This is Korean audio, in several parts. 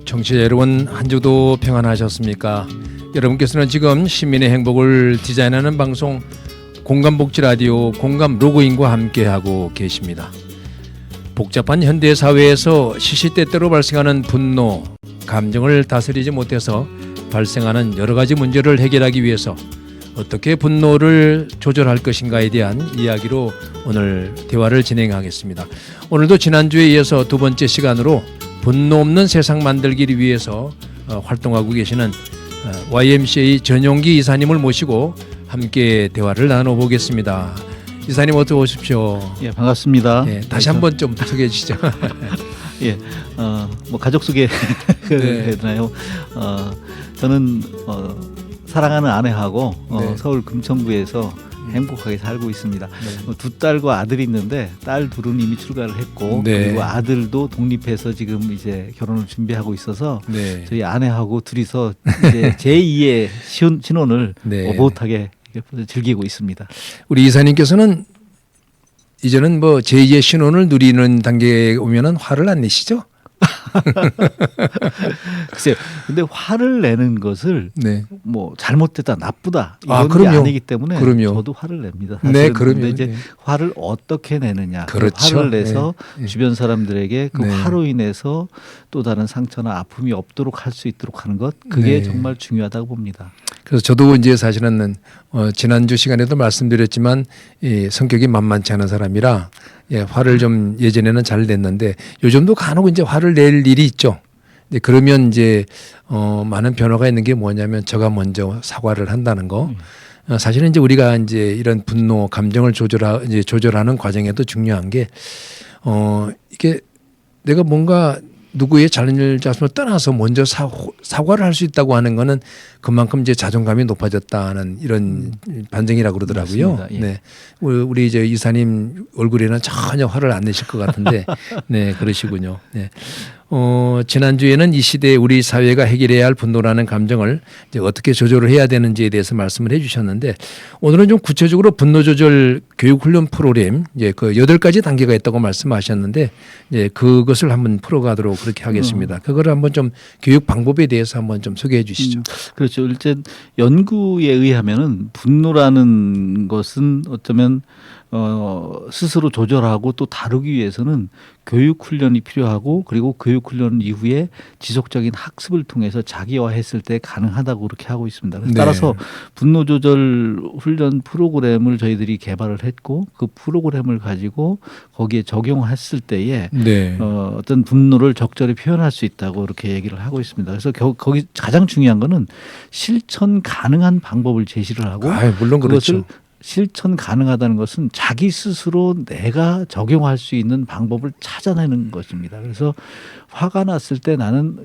청취자 여러분, 한 주도 평안하셨습니까? 여러분께서는 지금 시민의 행복을 디자인하는 방송 공감복지라디오 공감 로그인과 함께하고 계십니다. 복잡한 현대사회에서 시시때때로 발생하는 분노, 감정을 다스리지 못해서 발생하는 여러 가지 문제를 해결하기 위해서 어떻게 분노를 조절할 것인가에 대한 이야기로 오늘 대화를 진행하겠습니다. 오늘도 지난주에 이어서 두 번째 시간으로 분노 없는 세상 만들기를 위해서 활동하고 계시는 YMCA 전용기 이사님을 모시고 함께 대화를 나눠보겠습니다. 이사님 어서 오십시오. 예, 반갑습니다. 예, 다시 한번 좀 소개해 주시죠. 예, 뭐 가족 소개 되나요? 저는 사랑하는 아내하고 네. 서울 금천구에서 행복하게 살고 있습니다. 네. 두 딸과 아들이 있는데 딸 둘은 이미 출가를 했고 네. 그리고 아들도 독립해서 지금 이제 결혼을 준비하고 있어서 네. 저희 아내하고 둘이서 이제 제2의 신혼을 네. 오붓하게 즐기고 있습니다. 우리 이사님께서는 이제는 뭐 제2의 신혼을 누리는 단계에 오면은 화를 안 내시죠? 글쎄요. 근데 화를 내는 것을 네. 뭐 잘못됐다, 나쁘다 이런 게 그럼요. 아니기 때문에 그럼요. 저도 화를 냅니다. 네, 사실은. 그럼요. 근데 이제 네. 화를 어떻게 내느냐, 그렇죠. 화를 내서 네. 주변 사람들에게 그 네. 화로 인해서 또 다른 상처나 아픔이 없도록 할 수 있도록 하는 것, 그게 네. 정말 중요하다고 봅니다. 그래서 저도 이제 사실은 지난주 시간에도 말씀드렸지만 이 성격이 만만치 않은 사람이라 화를 좀 예전에는 잘 냈는데 요즘도 간혹 이제 화를 낼 일이 있죠. 근데 그러면 이제 많은 변화가 있는 게 뭐냐면 제가 먼저 사과를 한다는 거. 사실은 이제 우리가 이제 이런 분노, 감정을 조절하는 과정에도 중요한 게 이게 내가 뭔가 누구의 잘못을 떠나서 먼저 사과를 할 수 있다고 하는 거는 그만큼 이제 자존감이 높아졌다는 이런 반증이라고 그러더라고요. 맞습니다. 예. 네, 우리 이제 이사님 얼굴에는 전혀 화를 안 내실 것 같은데, 네, 그러시군요. 네. 지난주에는 이 시대에 우리 사회가 해결해야 할 분노라는 감정을 이제 어떻게 조절을 해야 되는지에 대해서 말씀을 해 주셨는데 오늘은 좀 구체적으로 분노 조절 교육 훈련 프로그램 이제 그 8가지 단계가 있다고 말씀하셨는데 이제 그것을 한번 풀어가도록 그렇게 하겠습니다. 그거를 한번 좀 교육 방법에 대해서 한번 좀 소개해 주시죠. 그렇죠. 일단 연구에 의하면은 분노라는 것은 어쩌면 스스로 조절하고 또 다루기 위해서는 교육 훈련이 필요하고 그리고 교육 훈련 이후에 지속적인 학습을 통해서 자기화했을 때 가능하다고 그렇게 하고 있습니다. 그래서 네. 따라서 분노 조절 훈련 프로그램을 저희들이 개발을 했고 그 프로그램을 가지고 거기에 적용했을 때에 네. 어떤 분노를 적절히 표현할 수 있다고 이렇게 얘기를 하고 있습니다. 그래서 거기 가장 중요한 거는 실천 가능한 방법을 제시를 하고 물론 그것을 그렇죠. 실천 가능하다는 것은 자기 스스로 내가 적용할 수 있는 방법을 찾아내는 것입니다. 그래서 화가 났을 때 나는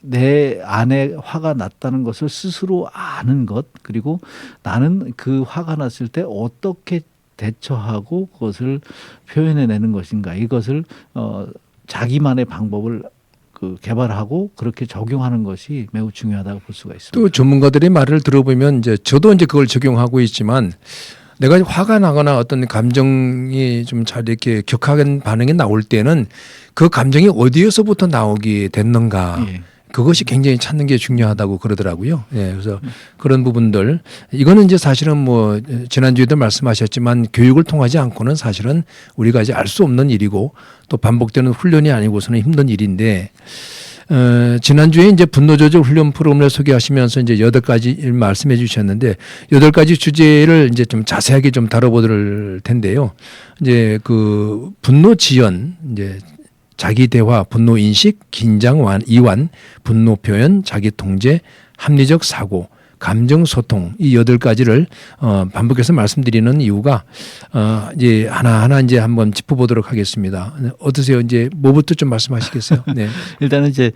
내 안에 화가 났다는 것을 스스로 아는 것 그리고 나는 그 화가 났을 때 어떻게 대처하고 그것을 표현해내는 것인가 이것을 자기만의 방법을 개발하고 그렇게 적용하는 것이 매우 중요하다고 볼 수가 있습니다. 또 전문가들의 말을 들어보면 이제 저도 이제 그걸 적용하고 있지만 내가 화가 나거나 어떤 감정이 좀 잘 이렇게 격하게 반응이 나올 때는 그 감정이 어디에서부터 나오게 됐는가. 예. 그것이 굉장히 찾는 게 중요하다고 그러더라고요. 예, 그래서 그런 부분들 이거는 이제 사실은 뭐 지난주에도 말씀하셨지만 교육을 통하지 않고는 사실은 우리가 이제 알 수 없는 일이고 또 반복되는 훈련이 아니고서는 힘든 일인데 지난주에 이제 분노 조절 훈련 프로그램을 소개하시면서 이제 8가지 말씀해 주셨는데 8가지 주제를 이제 좀 자세하게 좀 다뤄보도록 텐데요. 이제 그 분노 지연 이제 자기 대화, 분노 인식, 긴장 이완, 분노 표현, 자기 통제, 합리적 사고, 감정 소통 이 8가지를 반복해서 말씀드리는 이유가 이제 하나하나 이제 한번 짚어보도록 하겠습니다. 어떠세요? 이제 뭐부터 좀 말씀하시겠어요? 네. 일단은 이제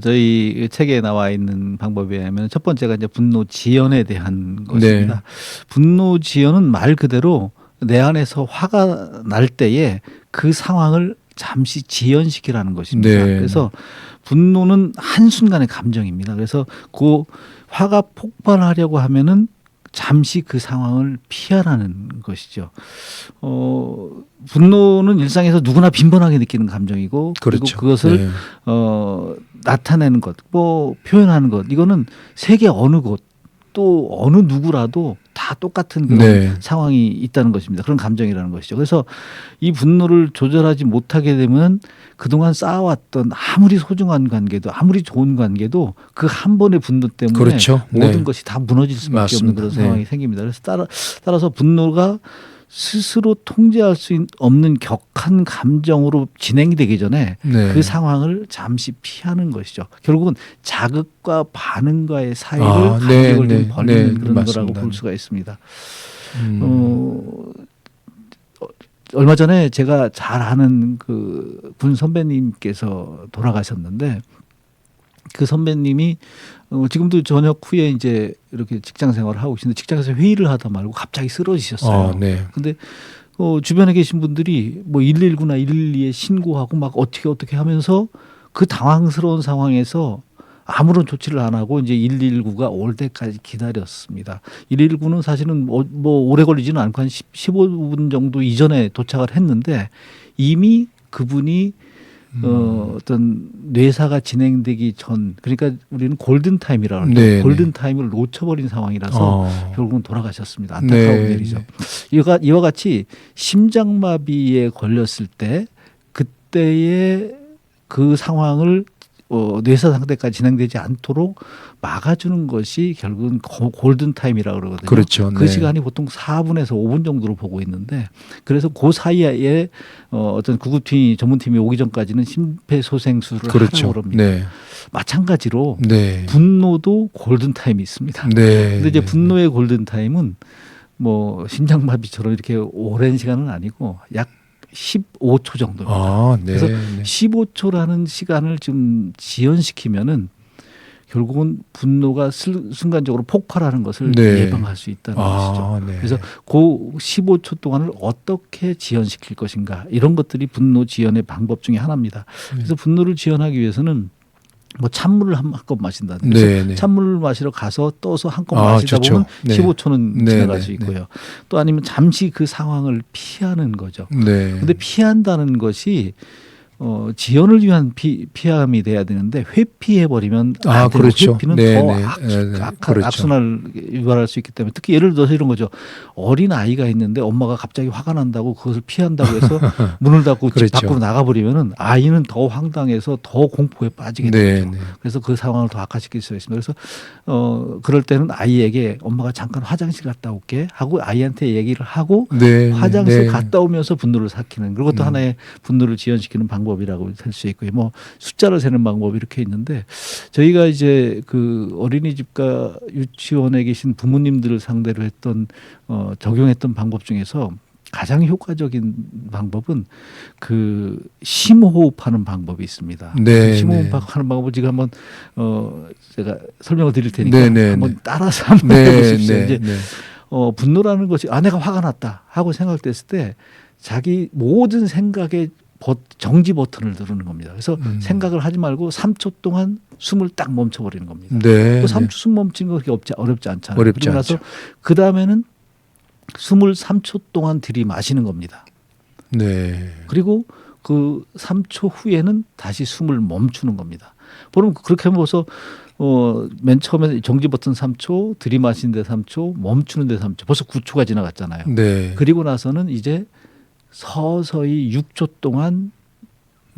저희 책에 나와 있는 방법에 의하면 첫 번째가 이제 분노 지연에 대한 것입니다. 네. 분노 지연은 말 그대로 내 안에서 화가 날 때에 그 상황을 잠시 지연시키라는 것입니다. 네. 그래서 분노는 한순간의 감정입니다. 그래서 그 화가 폭발하려고 하면은 잠시 그 상황을 피하라는 것이죠. 분노는 일상에서 누구나 빈번하게 느끼는 감정이고 그리고 그렇죠. 그것을 네. 나타내는 것, 뭐 표현하는 것, 이거는 세계 어느 곳 또 어느 누구라도 다 똑같은 그런 네. 상황이 있다는 것입니다. 그런 감정이라는 것이죠. 그래서 이 분노를 조절하지 못하게 되면 그동안 쌓아왔던 아무리 소중한 관계도 아무리 좋은 관계도 그 한 번의 분노 때문에 그렇죠. 모든 네. 것이 다 무너질 수밖에 맞습니다. 없는 그런 상황이 네. 생깁니다. 그래서 따라서 분노가 스스로 통제할 수 없는 격한 감정으로 진행이 되기 전에 네. 그 상황을 잠시 피하는 것이죠. 결국은 자극과 반응과의 사이를 아, 네, 간격을 네, 좀 벌리는 네, 그런 맞습니다. 거라고 볼 수가 있습니다. 음. 얼마 전에 제가 잘 아는 그 군 선배님께서 돌아가셨는데 그 선배님이 지금도 저녁 후에 이제 이렇게 직장 생활을 하고 계시는데 직장에서 회의를 하다 말고 갑자기 쓰러지셨어요. 네. 근데 주변에 계신 분들이 뭐 119나 112에 신고하고 막 어떻게 하면서 그 당황스러운 상황에서 아무런 조치를 안 하고 이제 119가 올 때까지 기다렸습니다. 119는 사실은 뭐 오래 걸리지는 않고 한 15분 정도 이전에 도착을 했는데 이미 그분이 어떤 뇌사가 진행되기 전, 그러니까 우리는 골든 타임이라고 하죠. 네, 골든 네. 타임을 놓쳐버린 상황이라서 결국은 돌아가셨습니다. 안타까운 네, 일이죠. 네. 이와 같이 심장마비에 걸렸을 때 그때의 그 상황을 뇌사 상태까지 진행되지 않도록 막아주는 것이 결국은 골든 타임이라고 그러거든요. 그렇죠. 그 네. 시간이 보통 4분에서 5분 정도로 보고 있는데 그래서 그 사이에 어떤 구급팀이 전문팀이 오기 전까지는 심폐소생술을 그렇죠. 하라고 합니다. 네. 마찬가지로 네. 분노도 골든 타임이 있습니다. 네. 근데 이제 네. 분노의 골든 타임은 뭐 심장마비처럼 이렇게 오랜 시간은 아니고 약 15초 정도입니다. 네. 그래서 네. 15초라는 시간을 좀 지연시키면은 결국은 분노가 순간적으로 폭발하는 것을 네. 예방할 수 있다는 것이죠. 네. 그래서 그 15초 동안을 어떻게 지연시킬 것인가 이런 것들이 분노 지연의 방법 중에 하나입니다. 그래서 분노를 지연하기 위해서는 뭐 찬물을 한컵 마신다든지 네, 네. 찬물을 마시러 가서 떠서 한컵 마시다 좋죠. 보면 네. 15초는 네, 지나갈 네, 수 있고요. 또 아니면 잠시 그 상황을 피하는 거죠. 네. 근데 피한다는 것이 지연을 위한 피함이 돼야 되는데 회피해 버리면 안 되고 그렇죠. 회피는 네, 더 네. 그렇죠. 악순환을 유발할 수 있기 때문에 특히 예를 들어서 이런 거죠. 어린 아이가 있는데 엄마가 갑자기 화가 난다고 그것을 피한다고 해서 문을 닫고 집 그렇죠. 밖으로 나가버리면은 아이는 더 황당해서 더 공포에 빠지게 네, 되죠. 네. 그래서 그 상황을 더 악화시킬 수 있습니다. 그래서 그럴 때는 아이에게 엄마가 잠깐 화장실 갔다 올게 하고 아이한테 얘기를 하고 네, 화장실 네. 갔다 오면서 분노를 삭히는 그것도 하나의 분노를 지연시키는 방법이라고 할 수 있고요. 뭐 숫자를 세는 방법이 이렇게 있는데 저희가 이제 그 어린이집과 유치원에 계신 부모님들을 상대로 했던 적용했던 방법 중에서 가장 효과적인 방법은 그 심호흡하는 방법이 있습니다. 네, 심호흡하는 방법을 지금 한번 제가 설명을 드릴 테니까 네, 네, 한번 네. 따라서 한번 네, 해보십시오. 네, 이제 네. 분노라는 것이 내가 화가 났다 하고 생각됐을 때 자기 모든 생각에 정지 버튼을 누르는 겁니다. 그래서 생각을 하지 말고 3초 동안 숨을 딱 멈춰버리는 겁니다. 네. 그 3초 숨 멈추는 거 그렇게 어렵지 않잖아요. 어렵지 그러고 나서 않죠. 그 다음에는 숨을 3초 동안 들이마시는 겁니다. 네. 그리고 그 3초 후에는 다시 숨을 멈추는 겁니다. 그럼 그렇게 하면 벌써 맨 처음에 정지 버튼 3초, 들이마시는 데 3초, 멈추는 데 3초, 벌써 9초가 지나갔잖아요. 네. 그리고 나서는 이제 서서히 6초 동안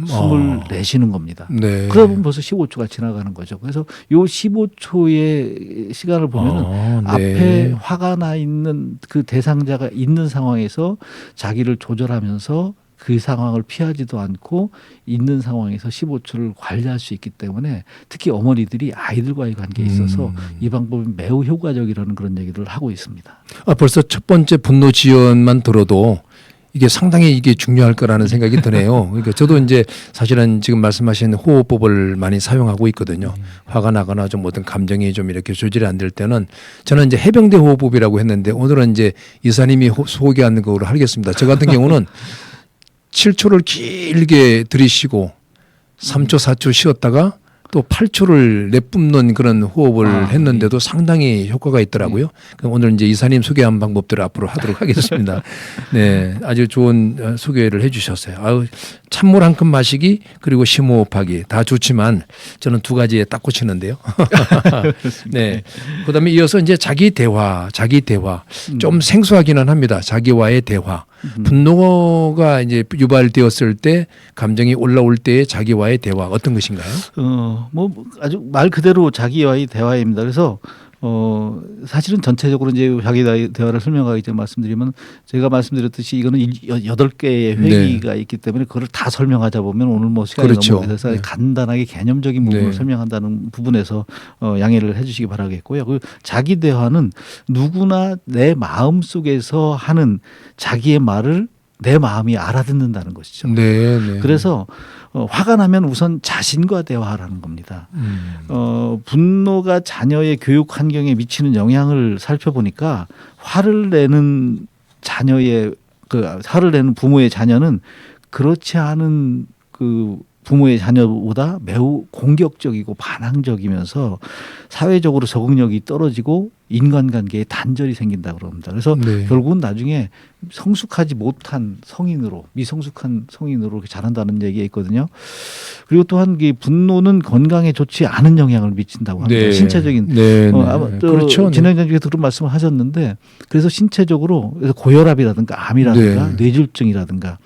숨을 내쉬는 겁니다. 네. 그러다 보면 벌써 15초가 지나가는 거죠. 그래서 요 15초의 시간을 보면은 네. 앞에 화가 나 있는 그 대상자가 있는 상황에서 자기를 조절하면서 그 상황을 피하지도 않고 있는 상황에서 15초를 관리할 수 있기 때문에 특히 어머니들이 아이들과의 관계에 있어서 이 방법이 매우 효과적이라는 그런 얘기를 하고 있습니다. 벌써 첫 번째 분노 지연만 들어도 이게 상당히 이게 중요할 거라는 생각이 드네요. 그러니까 저도 이제 사실은 지금 말씀하신 호흡법을 많이 사용하고 있거든요. 화가 나거나 좀 어떤 감정이 좀 이렇게 조절이 안 될 때는 저는 이제 해병대 호흡법이라고 했는데 오늘은 이제 이사님이 소개하는 거로 하겠습니다. 저 같은 경우는 7초를 길게 들이쉬고 3초, 4초 쉬었다가 또 또 8초를 내뿜는 그런 호흡을 했는데도 상당히 효과가 있더라고요. 그럼 오늘 이제 이사님 소개한 방법들을 앞으로 하도록 하겠습니다. 네, 아주 좋은 소개를 해주셨어요. 아유, 찬물 한 컵 마시기 그리고 심호흡하기 다 좋지만 저는 두 가지에 딱 꽂히는데요. 네, 그다음에 이어서 이제 자기 대화 좀 생소하기는 합니다. 자기와의 대화. 분노가 이제 유발되었을 때 감정이 올라올 때의 자기와의 대화 어떤 것인가요? 뭐 아주 말 그대로 자기와의 대화입니다. 그래서 사실은 전체적으로 이제 자기와의 대화를 설명하기 전에 말씀드리면 제가 말씀드렸듯이 이거는 8개의 회기가 있기 때문에 그걸 다 설명하자 보면 오늘 뭐 시간이 그렇죠. 너무 돼서 간단하게 개념적인 부분을 네. 설명한다는 부분에서 양해를 해 주시기 바라겠고요. 그 자기 대화는 누구나 내 마음 속에서 하는 자기의 말을 내 마음이 알아듣는다는 것이죠. 네, 네. 그래서 화가 나면 우선 자신과 대화하라는 겁니다. 분노가 자녀의 교육 환경에 미치는 영향을 살펴보니까 화를 내는 부모의 자녀는 그렇지 않은 그 부모의 자녀보다 매우 공격적이고 반항적이면서 사회적으로 적응력이 떨어지고 인간관계에 단절이 생긴다고 그럽니다. 그래서 네. 결국은 나중에 성숙하지 못한 성인으로 미성숙한 성인으로 이렇게 자란다는 얘기가 있거든요. 그리고 또한 이 분노는 건강에 좋지 않은 영향을 미친다고 합니다. 네. 신체적인 네, 네. 아마 또 그렇죠. 진행자 중에 그런 말씀을 하셨는데 그래서 신체적으로 그래서 고혈압이라든가 암이라든가 네. 뇌졸중이라든가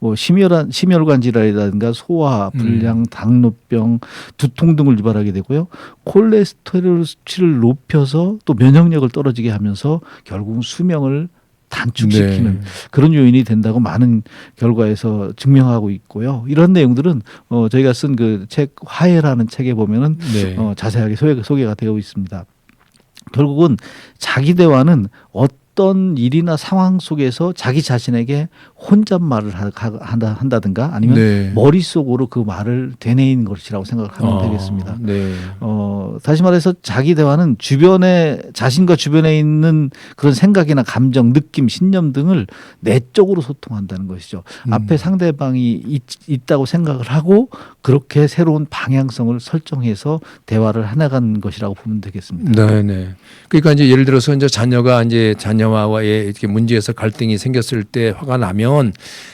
뭐 심혈관 질환이라든가 소화 불량, 당뇨병, 두통 등을 유발하게 되고요. 콜레스테롤 수치를 높여서 또 면역력을 떨어지게 하면서 결국은 수명을 단축시키는 네. 그런 요인이 된다고 많은 결과에서 증명하고 있고요. 이런 내용들은 저희가 쓴 그 책 화해라는 책에 보면은 네. 자세하게 소개가 되어 있습니다. 결국은 자기 대화는 어떤 일이나 상황 속에서 자기 자신에게 혼잣말을 한다든가 아니면 네. 머릿속으로 그 말을 되뇌이는 것이라고 생각하면 되겠습니다. 네. 다시 말해서 자기 대화는 자신과 주변에 있는 그런 생각이나 감정, 느낌, 신념 등을 내적으로 소통한다는 것이죠. 앞에 상대방이 있다고 생각을 하고 그렇게 새로운 방향성을 설정해서 대화를 해나가는 것이라고 보면 되겠습니다. 네, 네. 그러니까 이제 예를 들어서 이제 자녀와의 이렇게 문제에서 갈등이 생겼을 때 화가 나면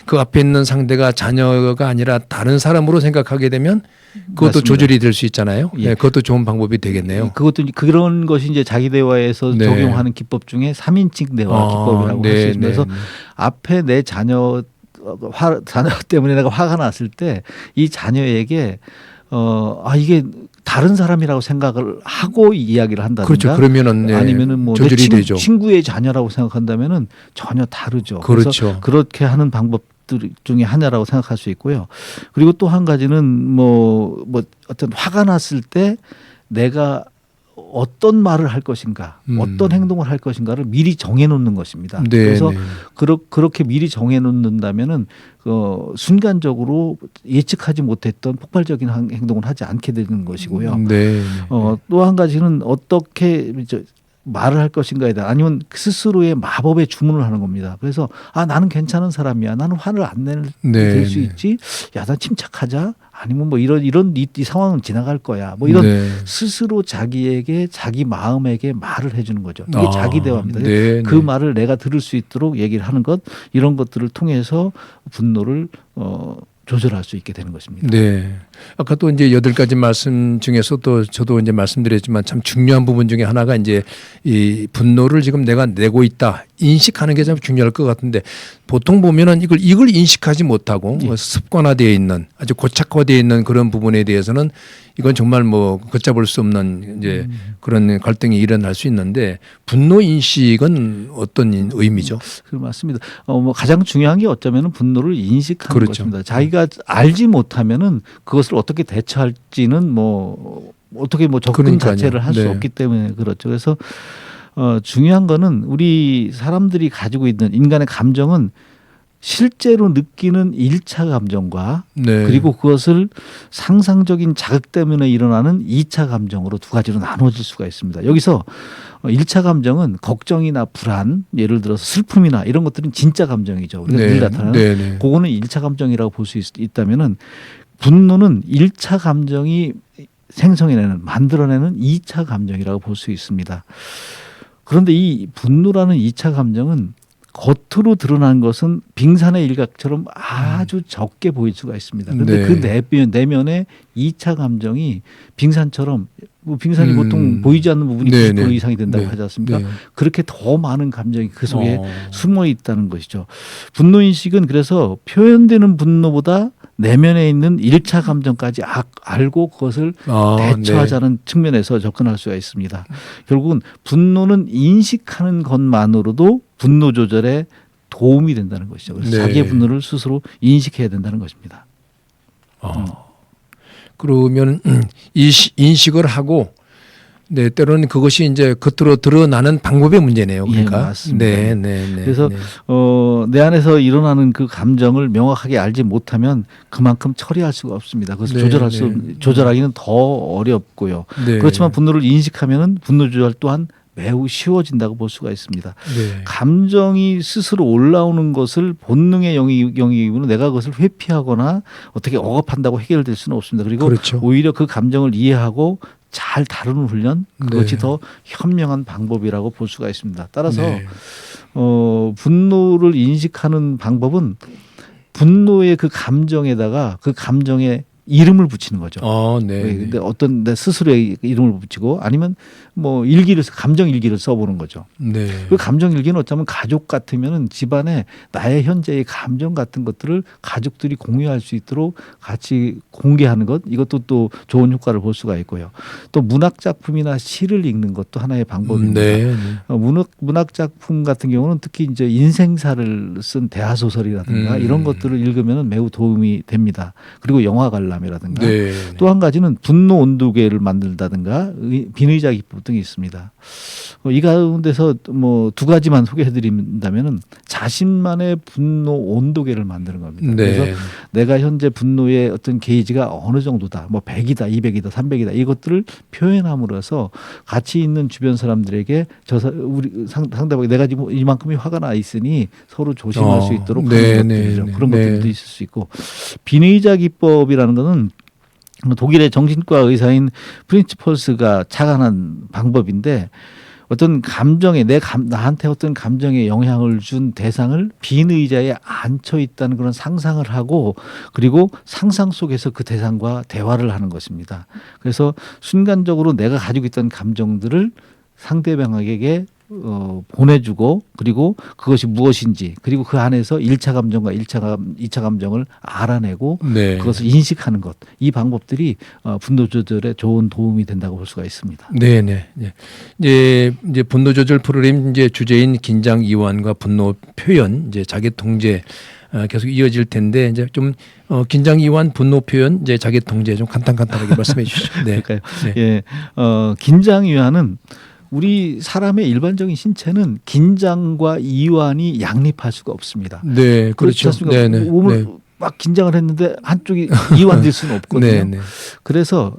그 앞에 있는 상대가 자녀가 아니라 다른 사람으로 생각하게 되면 그것도 맞습니다. 조절이 될 수 있잖아요. 예. 네, 그것도 좋은 방법이 되겠네요. 그것도 그런 것이 이제 자기 대화에서 네. 적용하는 기법 중에 3인칭 대화 기법이라고 할 수 있습니다. 그래서 앞에 내 자녀 때문에 내가 화가 났을 때 이 자녀에게 이게 다른 사람이라고 생각을 하고 이야기를 한다든가 그렇죠. 그러면은 네, 아니면은 뭐 내 조절이 되죠. 친구의 자녀라고 생각한다면은 전혀 다르죠. 그렇죠. 그래서 그렇게 하는 방법들 중에 하나라고 생각할 수 있고요. 그리고 또 한 가지는 뭐 어떤 화가 났을 때 내가 어떤 말을 할 것인가, 어떤 행동을 할 것인가를 미리 정해놓는 것입니다. 네, 그래서 네. 그렇게 미리 정해놓는다면은 순간적으로 예측하지 못했던 폭발적인 행동을 하지 않게 되는 것이고요. 네. 또 한 가지는 어떻게 말을 할 것인가에 대한 아니면 스스로의 마법의 주문을 하는 겁니다. 그래서 나는 괜찮은 사람이야. 나는 화를 안 낼 수 있지. 야, 나 침착하자. 아니면 뭐 이런 이 상황은 지나갈 거야. 뭐 이런 네. 스스로 자기에게 자기 마음에게 말을 해주는 거죠. 이게 자기 대화입니다. 네, 그 네. 말을 내가 들을 수 있도록 얘기를 하는 것 이런 것들을 통해서 분노를 조절할 수 있게 되는 것입니다. 네. 아까 또 이제 8가지 말씀 중에서 또 저도 이제 말씀드렸지만 참 중요한 부분 중에 하나가 이제 이 분노를 지금 내가 내고 있다 인식하는 게 참 중요할 것 같은데 보통 보면은 이걸 인식하지 못하고 뭐 습관화되어 있는 아주 고착화되어 있는 그런 부분에 대해서는 이건 정말 뭐 걷잡을 수 없는 이제 그런 갈등이 일어날 수 있는데 분노 인식은 어떤 의미죠? 맞습니다. 뭐 가장 중요한 게 어쩌면은 분노를 인식하는 그렇죠. 것입니다. 자기가 알지 못하면은 그것을 어떻게 대처할지는 뭐 어떻게 뭐 접근 그러니까요. 자체를 할 수 네. 없기 때문에 그렇죠. 그래서 중요한 거는 우리 사람들이 가지고 있는 인간의 감정은 실제로 느끼는 1차 감정과 네. 그리고 그것을 상상적인 자극 때문에 일어나는 2차 감정으로 두 가지로 나눠질 수가 있습니다. 여기서 1차 감정은 걱정이나 불안, 예를 들어서 슬픔이나 이런 것들은 진짜 감정이죠. 우리가 늘 나타나는. 네, 네. 그거는 1차 감정이라고 볼 수 있다면은 분노는 1차 감정이 생성해내는 만들어내는 2차 감정이라고 볼 수 있습니다. 그런데 이 분노라는 2차 감정은 겉으로 드러난 것은 빙산의 일각처럼 아주 적게 보일 수가 있습니다. 그런데 네. 그 내면에 2차 감정이 빙산처럼 뭐 빙산이 보통 보이지 않는 부분이 네, 90% 네. 이상이 된다고 네. 하지 않습니까? 네. 그렇게 더 많은 감정이 그 속에 어. 숨어 있다는 것이죠. 분노인식은 그래서 표현되는 분노보다 내면에 있는 1차 감정까지 알고 그것을 대처하자는 측면에서 접근할 수가 있습니다. 결국은 분노는 인식하는 것만으로도 분노 조절에 도움이 된다는 것이죠. 그래서 네. 자기의 분노를 스스로 인식해야 된다는 것입니다. 그러면 인식을 하고 네, 때로는 그것이 이제 겉으로 드러나는 방법의 문제네요. 그러니까. 예, 맞습니다. 네, 네, 네. 그래서 네. 내 안에서 일어나는 그 감정을 명확하게 알지 못하면 그만큼 처리할 수가 없습니다. 그래서 네, 조절하기는 더 어렵고요. 네. 그렇지만 분노를 인식하면은 분노 조절 또한 매우 쉬워진다고 볼 수가 있습니다. 네. 감정이 스스로 올라오는 것을 본능의 영역이면 내가 그것을 회피하거나 어떻게 억압한다고 해결될 수는 없습니다. 그리고 그렇죠. 오히려 그 감정을 이해하고 잘 다루는 훈련 그것이 네. 더 현명한 방법이라고 볼 수가 있습니다. 따라서 네. 분노를 인식하는 방법은 분노의 그 감정에다가 그 감정에 이름을 붙이는 거죠. 네. 근데 어떤 내 스스로의 이름을 붙이고 아니면 뭐 감정 일기를 써보는 거죠. 네. 그 감정 일기는 어쩌면 가족 같으면은 집안에 나의 현재의 감정 같은 것들을 가족들이 공유할 수 있도록 같이 공개하는 것 이것도 또 좋은 효과를 볼 수가 있고요. 또 문학 작품이나 시를 읽는 것도 하나의 방법입니다. 네. 문학 작품 같은 경우는 특히 이제 인생사를 쓴 대하 소설이라든가 이런 것들을 읽으면 매우 도움이 됩니다. 그리고 영화 관람이라든가 네. 또 한 가지는 분노 온도계를 만들다든가 비의자 기법 등이 있습니다. 이 가운데서 뭐 두 가지만 소개해드린다면은 자신만의 분노 온도계를 만드는 겁니다. 네. 그래서 내가 현재 분노의 어떤 게이지가 어느 정도다, 뭐 100이다, 200이다, 300이다 이것들을 표현함으로써 같이 있는 주변 사람들에게 우리 상대방이 내가 지금 이만큼이 화가 나 있으니 서로 조심할 수 있도록 네, 하는 네, 것들이죠. 네, 그런 네. 것들도 있을 수 있고 비의자 기법이라는 것은 독일의 정신과 의사인 프린츠 펄스가 착안한 방법인데 어떤 감정에 나한테 어떤 감정에 영향을 준 대상을 빈의자에 앉혀 있다는 그런 상상을 하고 그리고 상상 속에서 그 대상과 대화를 하는 것입니다. 그래서 순간적으로 내가 가지고 있던 감정들을 상대방에게 보내주고 그리고 그것이 무엇인지 그리고 그 안에서 1차 감정과 2차 감정을 알아내고 네. 그것을 인식하는 것 이 방법들이 분노 조절에 좋은 도움이 된다고 볼 수가 있습니다. 네, 네. 이제 분노 조절 프로그램 이제 주제인 긴장 이완과 분노 표현 이제 자기 통제 계속 이어질 텐데 이제 좀 긴장 이완 분노 표현 이제 자기 통제 좀 간단하게 말씀해 주시죠. 네. 그러니까요. 네. 예. 긴장 이완은 우리 사람의 일반적인 신체는 긴장과 이완이 양립할 수가 없습니다. 네, 그렇죠. 네, 네. 몸을 막 긴장을 했는데 한쪽이 이완될 수는 없거든요. 네, 네. 그래서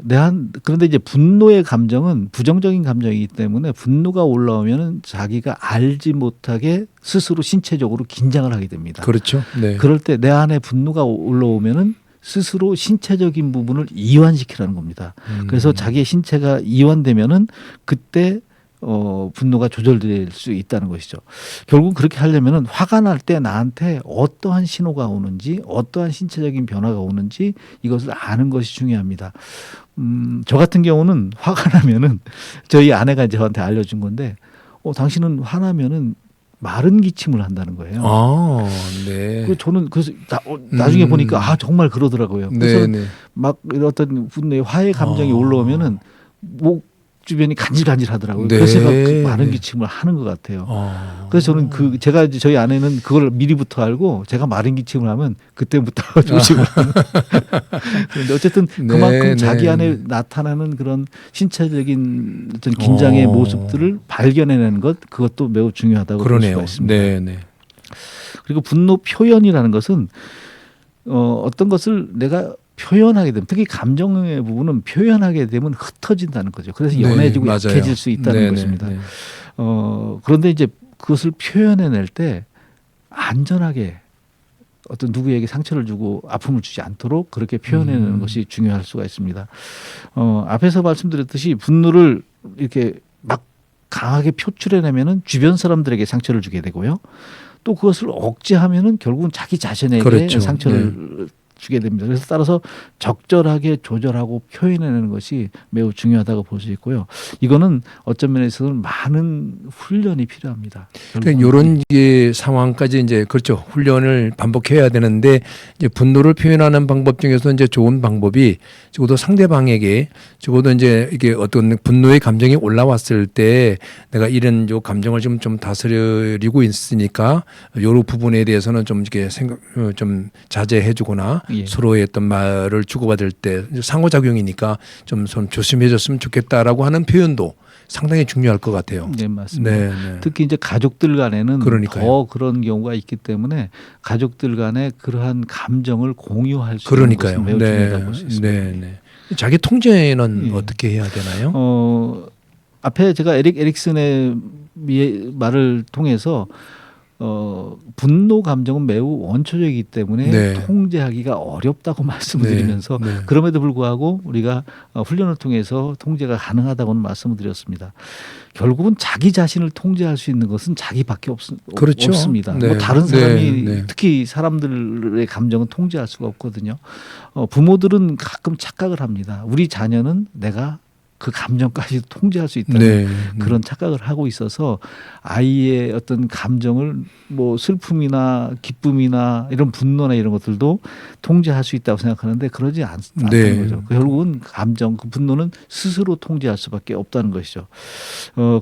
그런데 이제 분노의 감정은 부정적인 감정이기 때문에 분노가 올라오면은 자기가 알지 못하게 스스로 신체적으로 긴장을 하게 됩니다. 그렇죠. 네. 그럴 때 내 안에 분노가 올라오면은 스스로 신체적인 부분을 이완시키라는 겁니다. 그래서 자기의 신체가 이완되면은 그때 분노가 조절될 수 있다는 것이죠. 결국 그렇게 하려면은 화가 날 때 나한테 어떠한 신호가 오는지 어떠한 신체적인 변화가 오는지 이것을 아는 것이 중요합니다. 저 같은 경우는 화가 나면은 저희 아내가 저한테 알려준 건데 당신은 화나면은 마른 기침을 한다는 거예요. 네. 저는 그래서 나중에 보니까 정말 그러더라고요. 그래서 네, 네. 막 어떤 분노의 화의 감정이 올라오면은 목 주변이 간질간질하더라고요. 네. 그래서 제가 그 마른 기침을 하는 것 같아요. 그래서 저는 제가 이제 저희 아내는 그걸 미리부터 알고 제가 마른 기침을 하면 그때부터 조심을 하는. 그런데 어쨌든 그만큼 자기 안에 나타나는 그런 신체적인 어떤 긴장의 모습들을 발견해내는 것 그것도 매우 중요하다고 볼 수가 있습니다. 네, 네. 그리고 분노 표현이라는 것은 어떤 것을 내가 표현하게 되면 특히 감정의 부분은 표현하게 되면 흩어진다는 거죠. 그래서 연해지고 약해질 수 있다는 것입니다. 네. 그런데 이제 그것을 표현해낼 때 안전하게 어떤 누구에게 상처를 주고 아픔을 주지 않도록 그렇게 표현해내는 것이 중요할 수가 있습니다. 앞에서 말씀드렸듯이 분노를 이렇게 막 강하게 표출해내면은 주변 사람들에게 상처를 주게 되고요. 또 그것을 억제하면은 결국은 자기 자신에게 그렇죠. 상처를 주게 됩니다. 그래서 따라서 적절하게 조절하고 표현해내는 것이 매우 중요하다고 볼 수 있고요. 이거는 어떤 면에서는 많은 훈련이 필요합니다. 그러니까 이런 상황까지 이제 그렇죠. 훈련을 반복해야 되는데 이제 분노를 표현하는 방법 중에서 이제 좋은 방법이 적어도 상대방에게 적어도 이제 이게 어떤 분노의 감정이 올라왔을 때 내가 이런 요 감정을 좀 다스리고 있으니까 요런 부분에 대해서는 좀 이렇게 좀 자제해주거나 예. 서로의 어떤 말을 주고받을 때 상호작용이니까 좀 조심해줬으면 좋겠다라고 하는 표현도 상당히 중요할 것 같아요. 네, 맞습니다. 네, 네. 특히 이제 가족들 간에는 그러니까요. 더 그런 경우가 있기 때문에 가족들 간에 그러한 감정을 공유할 수 있는 것은 매우 중요하다고 볼 수 있습니다. 네, 네. 자기 통제는 예. 어떻게 해야 되나요? 앞에 제가 에릭슨의 말을 통해서 분노 감정은 매우 원초적이기 때문에 네. 통제하기가 어렵다고 말씀을 네. 드리면서 네. 그럼에도 불구하고 우리가 훈련을 통해서 통제가 가능하다고는 말씀을 드렸습니다. 결국은 자기 자신을 통제할 수 있는 것은 자기밖에 그렇죠. 없습니다. 네. 뭐 다른 사람이 네. 네. 특히 사람들의 감정은 통제할 수가 없거든요. 부모들은 가끔 착각을 합니다. 우리 자녀는 내가 그 감정까지 통제할 수 있다는 네. 그런 착각을 하고 있어서 아이의 어떤 감정을 뭐 슬픔이나 기쁨이나 이런 분노나 이런 것들도 통제할 수 있다고 생각하는데 그러지 않다는 네. 거죠. 결국은 감정, 그 분노는 스스로 통제할 수밖에 없다는 것이죠.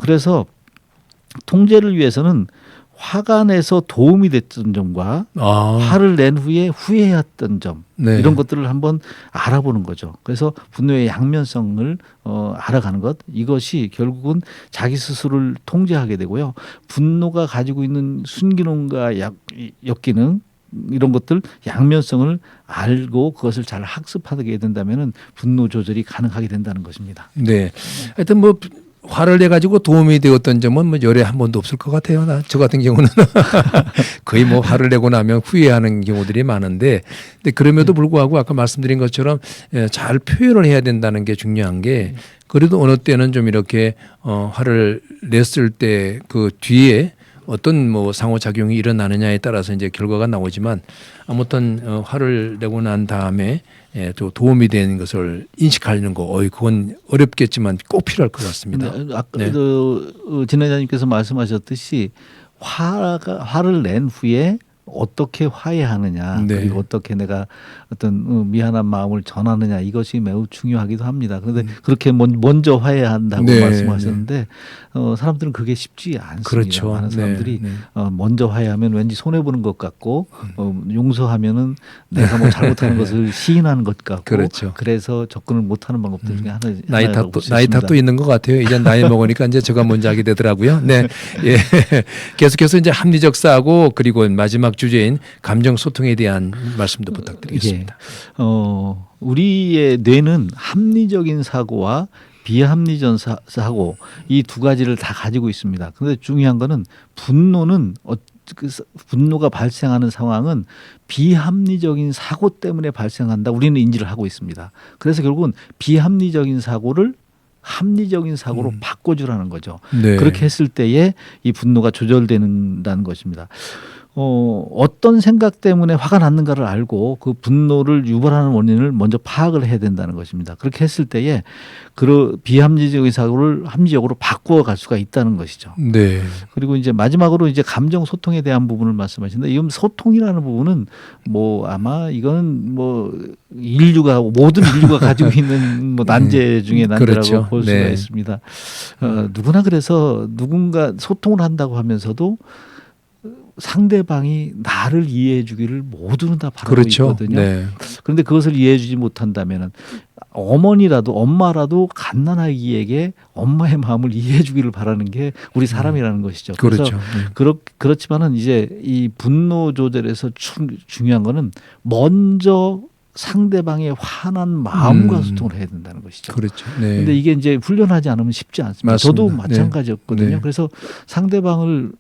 그래서 통제를 위해서는 화가 내서 도움이 됐던 점과 화를 낸 후에 후회했던 점 네. 이런 것들을 한번 알아보는 거죠. 그래서 분노의 양면성을 알아가는 것 이것이 결국은 자기 스스로를 통제하게 되고요. 분노가 가지고 있는 순기능과 역기능 이런 것들 양면성을 알고 그것을 잘 학습하게 된다면은 분노 조절이 가능하게 된다는 것입니다. 네. 하여튼 뭐 화를 내 가지고 도움이 되었던 점은 뭐 열에 한 번도 없을 것 같아요. 저 같은 경우는 거의 뭐 화를 내고 나면 후회하는 경우들이 많은데, 근데 그럼에도 불구하고 아까 말씀드린 것처럼 잘 표현을 해야 된다는 게 중요한 게 그래도 어느 때는 좀 이렇게 화를 냈을 때 그 뒤에 어떤 뭐 상호작용이 일어나느냐에 따라서 이제 결과가 나오지만 아무튼 화를 내고 난 다음에 또 도움이 되는 것을 인식하는 거, 그건 어렵겠지만 꼭 필요할 것 같습니다. 아까 진행자님께서 말씀하셨듯이 화를 낸 후에 어떻게 화해하느냐 네. 그리고 어떻게 내가 어떤 미안한 마음을 전하느냐 이것이 매우 중요하기도 합니다. 그런데 그렇게 먼저 화해한다고 네. 말씀하셨는데 사람들은 그게 쉽지 않습니다. 그렇죠. 많은 사람들이 네. 먼저 화해하면 왠지 손해 보는 것 같고 용서하면은 내가 뭐 잘못하는 것을 시인하는 것 같고 그렇죠. 그래서 접근을 못하는 방법들 중에 하나라고 나이 탓도 있는 것 같아요. 이제 나이 먹으니까 이제 제가 먼저 하게 되더라고요. 네, 예. 계속해서 이제 합리적 사고 그리고 마지막 주제인 감정 소통에 대한 말씀도 부탁드리겠습니다. 예. 우리의 뇌는 합리적인 사고와 비합리적 사고 이 두 가지를 다 가지고 있습니다. 그런데 중요한 거는 분노가 발생하는 상황은 비합리적인 사고 때문에 발생한다. 우리는 인지를 하고 있습니다. 그래서 결국은 비합리적인 사고를 합리적인 사고로 바꿔주라는 거죠. 네. 그렇게 했을 때에 이 분노가 조절된다는 것입니다. 어떤 생각 때문에 화가 났는가를 알고 그 분노를 유발하는 원인을 먼저 파악을 해야 된다는 것입니다. 그렇게 했을 때에 그 비합리적인 사고를 합리적으로 바꾸어 갈 수가 있다는 것이죠. 네. 그리고 이제 마지막으로 이제 감정 소통에 대한 부분을 말씀하시는데 이건 소통이라는 부분은 뭐 아마 이건 뭐 모든 인류가 가지고 있는 뭐 난제 중에 난제라고 그렇죠. 볼 수가 네. 있습니다. 누구나 그래서 누군가 소통을 한다고 하면서도 상대방이 나를 이해해 주기를 모두는 다 바라고 그렇죠. 있거든요. 네. 그런데 그것을 이해해 주지 못한다면은 엄마라도 갓난아기에게 엄마의 마음을 이해해 주기를 바라는 게 우리 사람이라는 것이죠. 그래서 그렇죠. 그렇지만은 이제 이 분노 조절에서 중요한 거는 먼저 상대방의 화난 마음과 소통을 해야 된다는 것이죠. 그렇죠. 네. 그런데 이게 이제 훈련하지 않으면 쉽지 않습니다. 맞습니다. 저도 네. 마찬가지였거든요. 네. 그래서 상대방을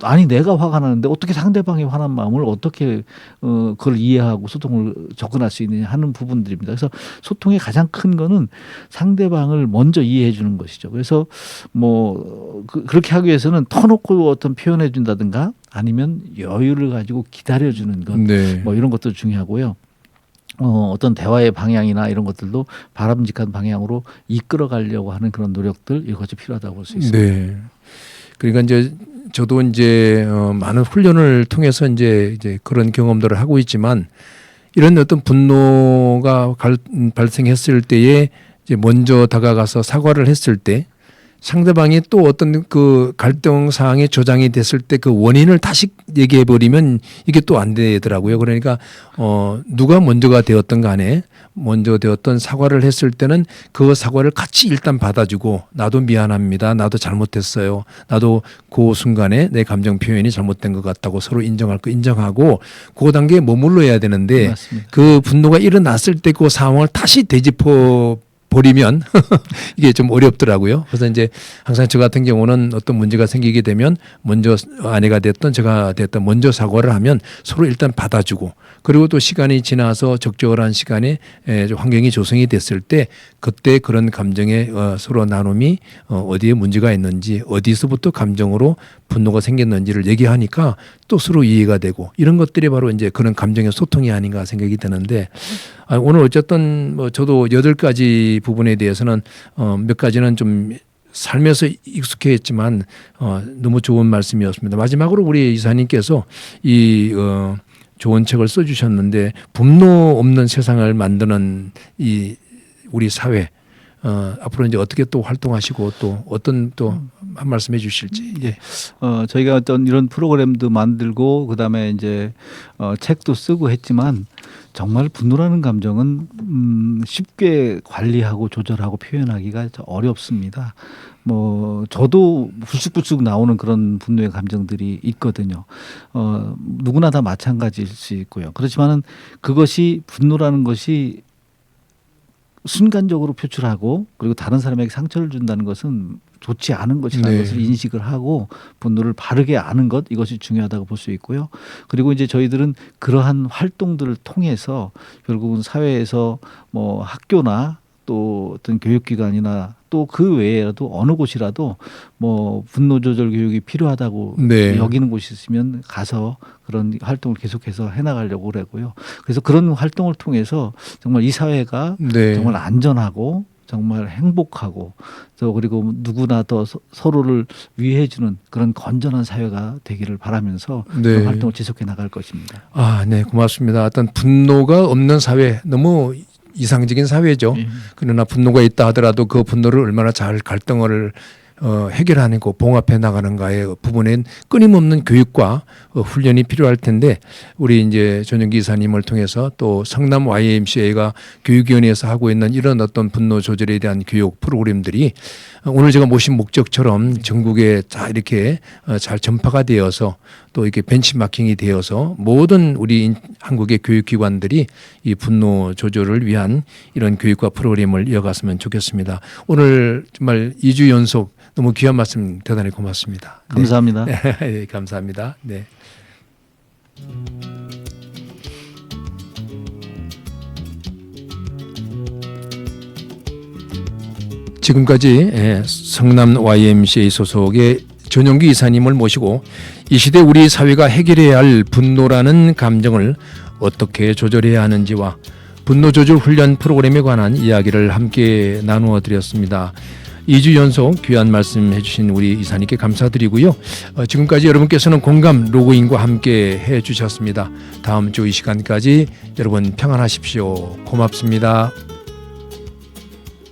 아니 내가 화가 나는데 어떻게 상대방의 화난 마음을 어떻게 그걸 이해하고 소통을 접근할 수 있느냐 하는 부분들입니다. 그래서 소통의 가장 큰 거는 상대방을 먼저 이해해 주는 것이죠. 그래서 뭐 그렇게 하기 위해서는 터놓고 어떤 표현해 준다든가 아니면 여유를 가지고 기다려 주는 것, 네. 뭐 이런 것도 중요하고요. 어떤 대화의 방향이나 이런 것들도 바람직한 방향으로 이끌어 가려고 하는 그런 노력들 이것이 필요하다고 볼 수 있습니다. 네. 그러니까 이제 저도 이제 많은 훈련을 통해서 이제 그런 경험들을 하고 있지만 이런 어떤 분노가 발생했을 때에 이제 먼저 다가가서 사과를 했을 때 상대방이 또 어떤 그 갈등 사항에 조장이 됐을 때 그 원인을 다시 얘기해 버리면 이게 또 안 되더라고요. 그러니까 누가 먼저가 되었던 간에 먼저 되었던 사과를 했을 때는 그 사과를 같이 일단 받아주고 나도 미안합니다. 나도 잘못했어요. 나도 그 순간에 내 감정 표현이 잘못된 것 같다고 서로 인정할 거 인정하고 그 단계에 머물러야 되는데 맞습니다. 그 분노가 일어났을 때 그 상황을 다시 되짚어 버리면 이게 좀 어렵더라고요. 그래서 이제 항상 저 같은 경우는 어떤 문제가 생기게 되면 먼저 아내가 됐든 제가 됐든 먼저 사과를 하면 서로 일단 받아주고 그리고 또 시간이 지나서 적절한 시간에 환경이 조성이 됐을 때 그때 그런 감정의 서로 나눔이 어디에 문제가 있는지 어디서부터 감정으로 분노가 생겼는지를 얘기하니까 또 서로 이해가 되고 이런 것들이 바로 이제 그런 감정의 소통이 아닌가 생각이 드는데 오늘 어쨌든 뭐 저도 8가지 부분에 대해서는 몇 가지는 좀 살면서 익숙해했지만 너무 좋은 말씀이었습니다. 마지막으로 우리 이사님께서 이 좋은 책을 써주셨는데 분노 없는 세상을 만드는 이 우리 사회 앞으로 이제 어떻게 또 활동하시고 또 어떤 또 한 말씀 해주실지. 예. 저희가 어떤 이런 프로그램도 만들고 그다음에 이제 책도 쓰고 했지만 정말 분노라는 감정은 쉽게 관리하고 조절하고 표현하기가 어렵습니다. 뭐 저도 불쑥불쑥 나오는 그런 분노의 감정들이 있거든요. 누구나 다 마찬가지일 수 있고요. 그렇지만은 그것이 분노라는 것이 순간적으로 표출하고 그리고 다른 사람에게 상처를 준다는 것은 좋지 않은 것이라는 네. 것을 인식을 하고 분노를 바르게 아는 것 이것이 중요하다고 볼 수 있고요. 그리고 이제 저희들은 그러한 활동들을 통해서 결국은 사회에서 뭐 학교나 또 어떤 교육기관이나 또 그 외에라도 어느 곳이라도 뭐 분노 조절 교육이 필요하다고 네. 여기는 곳이 있으면 가서 그런 활동을 계속해서 해나가려고 그러고요. 그래서 그런 활동을 통해서 정말 이 사회가 네. 정말 안전하고 정말 행복하고 또 그리고 누구나 더 서로를 위해주는 그런 건전한 사회가 되기를 바라면서 네. 그런 활동을 지속해 나갈 것입니다. 네, 고맙습니다. 어떤 분노가 없는 사회 너무 이상적인 사회죠. 그러나 분노가 있다 하더라도 그 분노를 얼마나 잘 갈등을 해결하고 봉합해 나가는가의 부분엔 끊임없는 교육과 훈련이 필요할 텐데 우리 이제 전용기 이사님을 통해서 또 성남 YMCA가 교육위원회에서 하고 있는 이런 어떤 분노 조절에 대한 교육 프로그램들이 오늘 제가 모신 목적처럼 전국에 다 이렇게 잘 전파가 되어서 또 이렇게 벤치마킹이 되어서 모든 우리 한국의 교육기관들이 이 분노 조절을 위한 이런 교육과 프로그램을 이어갔으면 좋겠습니다. 오늘 정말 2주 연속 너무 귀한 말씀 대단히 고맙습니다. 감사합니다. 네, 감사합니다. 네. 지금까지 성남 YMCA 소속의 전용기 이사님을 모시고 이 시대 우리 사회가 해결해야 할 분노라는 감정을 어떻게 조절해야 하는지와 분노 조절 훈련 프로그램에 관한 이야기를 함께 나누어 드렸습니다. 2주 연속 귀한 말씀 해주신 우리 이사님께 감사드리고요. 지금까지 여러분께서는 공감 로그인과 함께 해주셨습니다. 다음 주 이 시간까지 여러분 평안하십시오. 고맙습니다.